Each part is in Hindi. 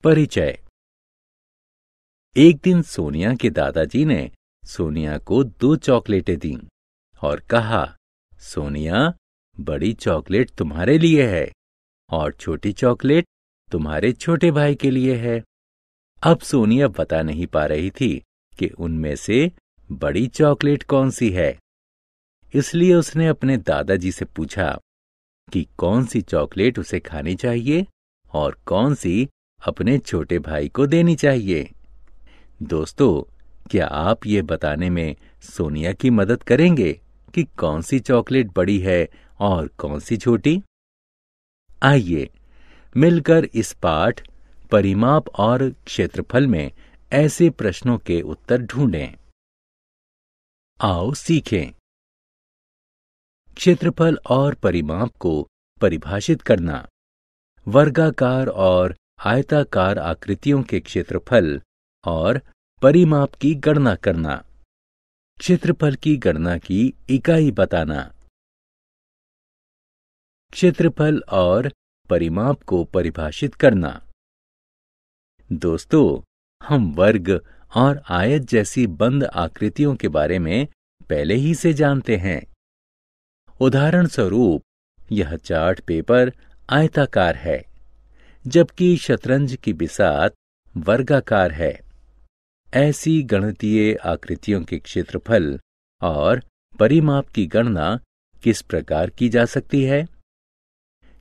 परिचय। एक दिन सोनिया के दादाजी ने सोनिया को 2 चॉकलेटें दीं और कहा, सोनिया, बड़ी चॉकलेट तुम्हारे लिए है और छोटी चॉकलेट तुम्हारे छोटे भाई के लिए है। अब सोनिया बता नहीं पा रही थी कि उनमें से बड़ी चॉकलेट कौन सी है, इसलिए उसने अपने दादाजी से पूछा कि कौन सी चॉकलेट उसे खानी चाहिए और कौन सी अपने छोटे भाई को देनी चाहिए। दोस्तों, क्या आप ये बताने में सोनिया की मदद करेंगे कि कौन सी चॉकलेट बड़ी है और कौन सी छोटी? आइए मिलकर इस पाठ परिमाप और क्षेत्रफल में ऐसे प्रश्नों के उत्तर ढूंढें। आओ सीखें। क्षेत्रफल और परिमाप को परिभाषित करना। वर्गाकार और आयताकार आकृतियों के क्षेत्रफल और परिमाप की गणना करना। क्षेत्रफल की गणना की इकाई बताना। क्षेत्रफल और परिमाप को परिभाषित करना। दोस्तों, हम वर्ग और आयत जैसी बंद आकृतियों के बारे में पहले ही से जानते हैं। उदाहरण स्वरूप, यह चार्ट पेपर आयताकार है, जबकि शतरंज की बिसात वर्गाकार है। ऐसी गणितीय आकृतियों के क्षेत्रफल और परिमाप की गणना किस प्रकार की जा सकती है?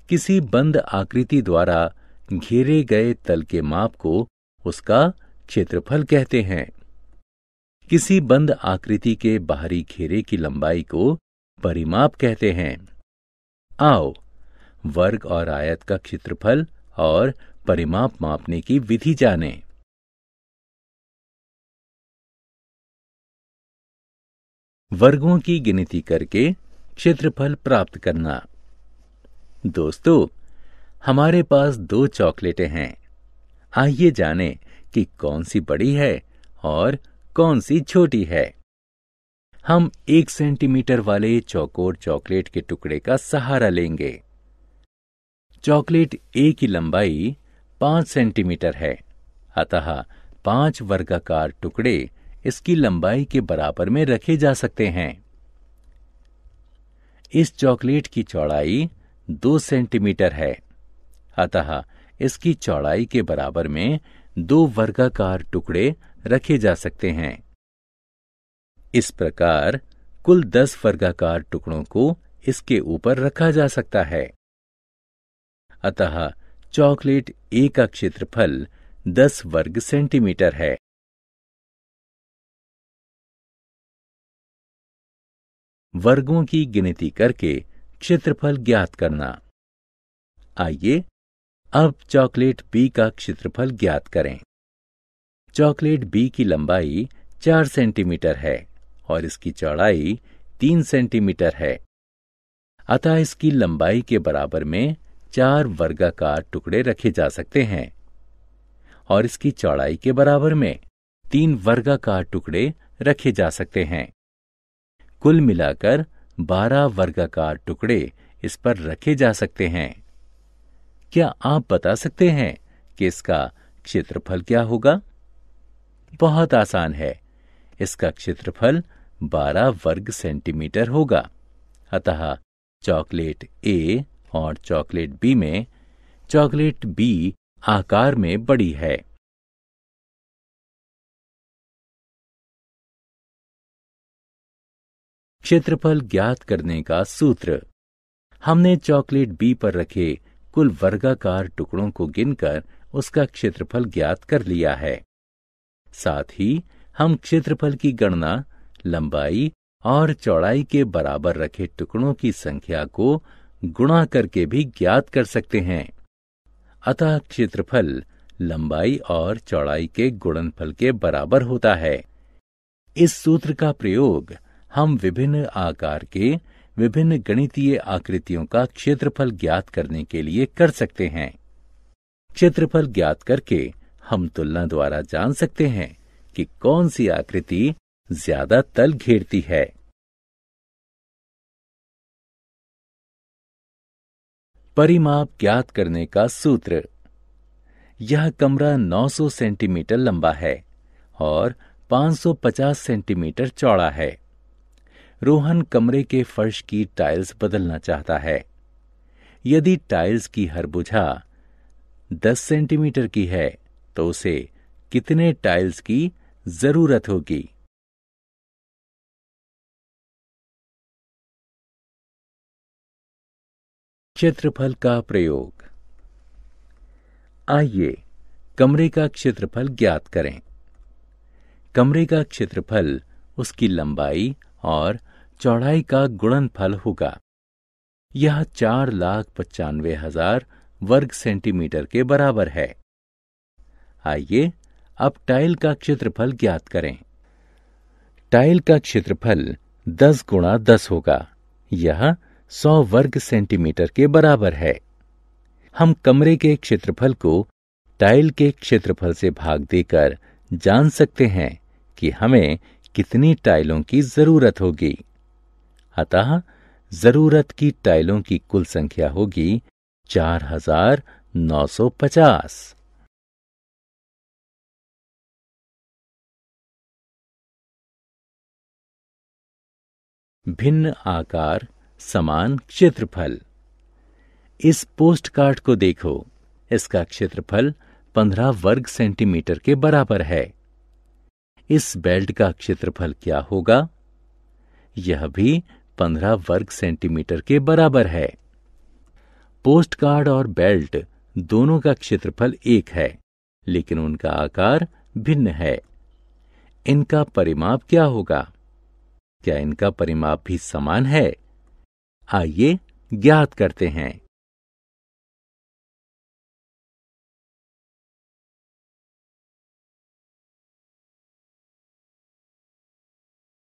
किसी बंद आकृति द्वारा घेरे गए तल के माप को उसका क्षेत्रफल कहते हैं। किसी बंद आकृति के बाहरी घेरे की लंबाई को परिमाप कहते हैं। आओ वर्ग और आयत का क्षेत्रफल और परिमाप मापने की विधि जानें। वर्गों की गिनती करके क्षेत्रफल प्राप्त करना। दोस्तों, हमारे पास 2 चॉकलेटें हैं। आइए जानें कि कौन सी बड़ी है और कौन सी छोटी है। हम 1 सेंटीमीटर वाले चौकोर चॉकलेट के टुकड़े का सहारा लेंगे। चॉकलेट ए की लंबाई 5 सेंटीमीटर है, अतः 5 वर्गाकार टुकड़े इसकी लंबाई के बराबर में रखे जा सकते हैं। इस चॉकलेट की चौड़ाई 2 सेंटीमीटर है, अतः इसकी चौड़ाई के बराबर में 2 वर्गाकार टुकड़े रखे जा सकते हैं। इस प्रकार कुल 10 वर्गाकार टुकड़ों को इसके ऊपर रखा जा सकता है। अतः चॉकलेट ए का क्षेत्रफल 10 वर्ग सेंटीमीटर है। वर्गों की गिनती करके क्षेत्रफल ज्ञात करना। आइए अब चॉकलेट बी का क्षेत्रफल ज्ञात करें। चॉकलेट बी की लंबाई 4 सेंटीमीटर है और इसकी चौड़ाई 3 सेंटीमीटर है, अतः इसकी लंबाई के बराबर में 4 वर्गाकार टुकड़े रखे जा सकते हैं और इसकी चौड़ाई के बराबर में 3 वर्गाकार टुकड़े रखे जा सकते हैं। कुल मिलाकर 12 वर्गाकार टुकड़े इस पर रखे जा सकते हैं। क्या आप बता सकते हैं कि इसका क्षेत्रफल क्या होगा? बहुत आसान है। इसका क्षेत्रफल 12 वर्ग सेंटीमीटर होगा। अतः चॉकलेट ए और चॉकलेट बी में चॉकलेट बी आकार में बड़ी है। क्षेत्रफल ज्ञात करने का सूत्र। हमने चॉकलेट बी पर रखे कुल वर्गाकार टुकड़ों को गिनकर उसका क्षेत्रफल ज्ञात कर लिया है। साथ ही हम क्षेत्रफल की गणना लंबाई और चौड़ाई के बराबर रखे टुकड़ों की संख्या को गुणा करके भी ज्ञात कर सकते हैं। अतः क्षेत्रफल लंबाई और चौड़ाई के गुणनफल के बराबर होता है। इस सूत्र का प्रयोग हम विभिन्न आकार के विभिन्न गणितीय आकृतियों का क्षेत्रफल ज्ञात करने के लिए कर सकते हैं। क्षेत्रफल ज्ञात करके हम तुलना द्वारा जान सकते हैं कि कौन सी आकृति ज्यादा तल घेरती है। परिमाप ज्ञात करने का सूत्र। यह कमरा 900 सेंटीमीटर लंबा है और 550 सेंटीमीटर चौड़ा है। रोहन कमरे के फर्श की टाइल्स बदलना चाहता है। यदि टाइल्स की हर भुजा 10 सेंटीमीटर की है तो उसे कितने टाइल्स की जरूरत होगी? क्षेत्रफल का प्रयोग। आइए कमरे का क्षेत्रफल ज्ञात करें। कमरे का क्षेत्रफल उसकी लंबाई और चौड़ाई का गुणनफल होगा। यह 4,95,000 वर्ग सेंटीमीटर के बराबर है। आइए अब टाइल का क्षेत्रफल ज्ञात करें। टाइल का क्षेत्रफल 10 गुणा 10 होगा। यह 100 वर्ग सेंटीमीटर के बराबर है। हम कमरे के क्षेत्रफल को टाइल के क्षेत्रफल से भाग देकर जान सकते हैं कि हमें कितनी टाइलों की जरूरत होगी। अतः जरूरत की टाइलों की कुल संख्या होगी 4,950। भिन्न आकार समान क्षेत्रफल। इस पोस्ट कार्ड को देखो। इसका क्षेत्रफल 15 वर्ग सेंटीमीटर के बराबर है। इस बेल्ट का क्षेत्रफल क्या होगा? यह भी 15 वर्ग सेंटीमीटर के बराबर है। पोस्ट कार्ड और बेल्ट दोनों का क्षेत्रफल एक है, लेकिन उनका आकार भिन्न है। इनका परिमाप क्या होगा? क्या इनका परिमाप भी समान है? आइए ज्ञात करते हैं।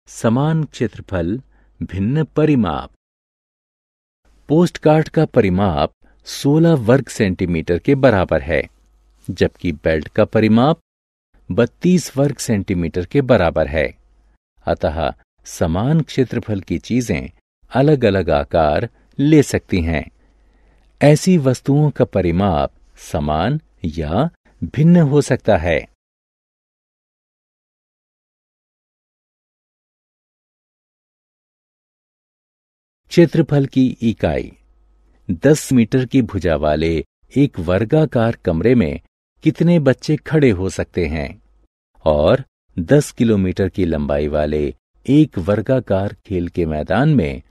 समान क्षेत्रफल, भिन्न परिमाप। पोस्ट कार्ड का परिमाप 16 वर्ग सेंटीमीटर के बराबर है, जबकि बेल्ट का परिमाप 32 वर्ग सेंटीमीटर के बराबर है। अतः समान क्षेत्रफल की चीजें अलग अलग आकार ले सकती हैं। ऐसी वस्तुओं का परिमाप समान या भिन्न हो सकता है। क्षेत्रफल की इकाई। 10 मीटर की भुजा वाले एक वर्गाकार कमरे में कितने बच्चे खड़े हो सकते हैं? और 10 किलोमीटर की लंबाई वाले एक वर्गाकार खेल के मैदान में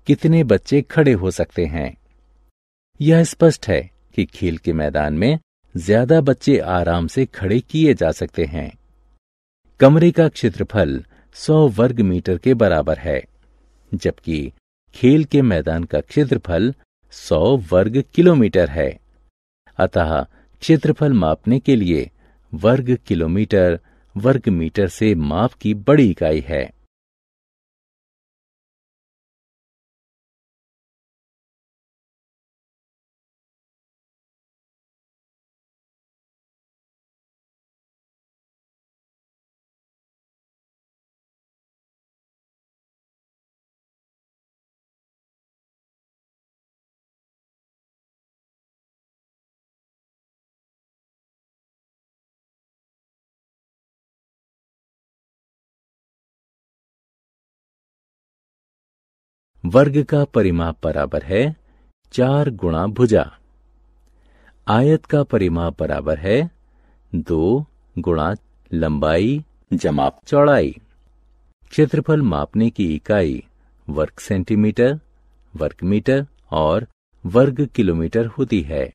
कितने बच्चे खड़े हो सकते हैं? यह स्पष्ट है कि खेल के मैदान में ज्यादा बच्चे आराम से खड़े किए जा सकते हैं। कमरे का क्षेत्रफल 100 वर्ग मीटर के बराबर है, जबकि खेल के मैदान का क्षेत्रफल 100 वर्ग किलोमीटर है। अतः क्षेत्रफल मापने के लिए वर्ग किलोमीटर वर्ग मीटर से माप की बड़ी इकाई है। वर्ग का परिमाप बराबर है 4 गुणा भुजा। आयत का परिमाप बराबर है 2 गुणा लंबाई जमा चौड़ाई। क्षेत्रफल मापने की इकाई वर्ग सेंटीमीटर, वर्ग मीटर और वर्ग किलोमीटर होती है।